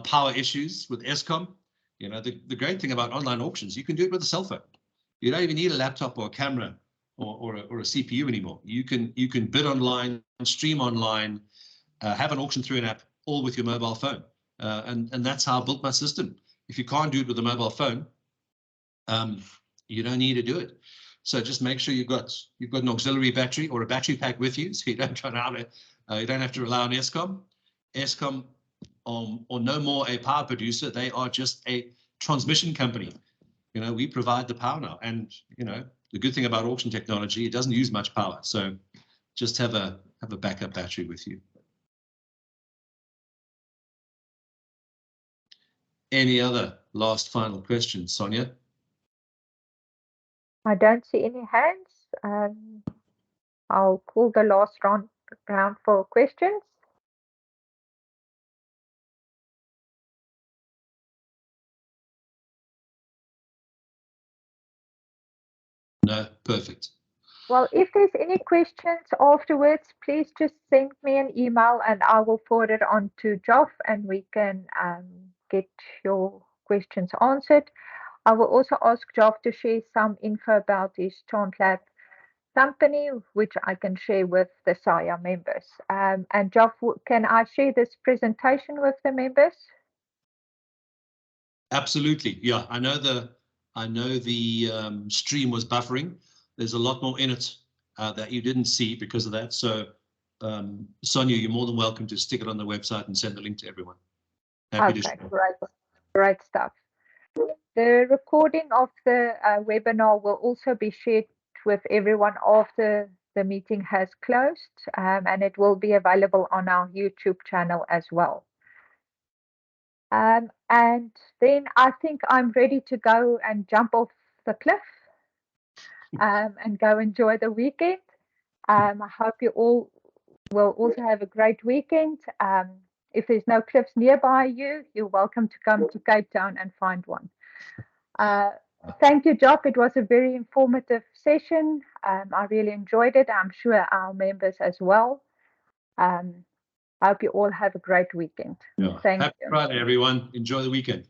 power issues with Eskom, you know, the great thing about online auctions, you can do it with a cell phone. You don't even need a laptop or a camera or a CPU anymore. You can bid online, stream online, have an auction through an app, all with your mobile phone. And that's how I built my system. If you can't do it with a mobile phone, you don't need to do it. So just make sure you've got an auxiliary battery or a battery pack with you, so you don't run out. You don't have to rely on Eskom. Eskom or no more a power producer. They are just a transmission company. You know, we provide the power now, and you know the good thing about auction technology, it doesn't use much power. So just have a backup battery with you. Any other last final questions, Sonia? I don't see any hands. I'll call the last round for questions. No, perfect. Well, if there's any questions afterwards, please just send me an email and I will forward it on to Joff and we can get your questions answered. I will also ask Joff to share some info about his ChantLab company, which I can share with the SIA members. And Joff, can I share this presentation with the members? Absolutely. Yeah, I know the stream was buffering. There's a lot more in it that you didn't see because of that. So, Sonia, you're more than welcome to stick it on the website and send the link to everyone. Happy okay, great stuff. The recording of the webinar will also be shared with everyone after the meeting has closed, and it will be available on our YouTube channel as well. And then I think I'm ready to go and jump off the cliff and go enjoy the weekend. I hope you all will also have a great weekend. If there's no cliffs nearby you, you're welcome to come to Cape Town and find one. Thank you, Jock. It was a very informative session. I really enjoyed it. I'm sure our members as well. I hope you all have a great weekend. Yeah. Thank Happy you. Friday, everyone. Enjoy the weekend.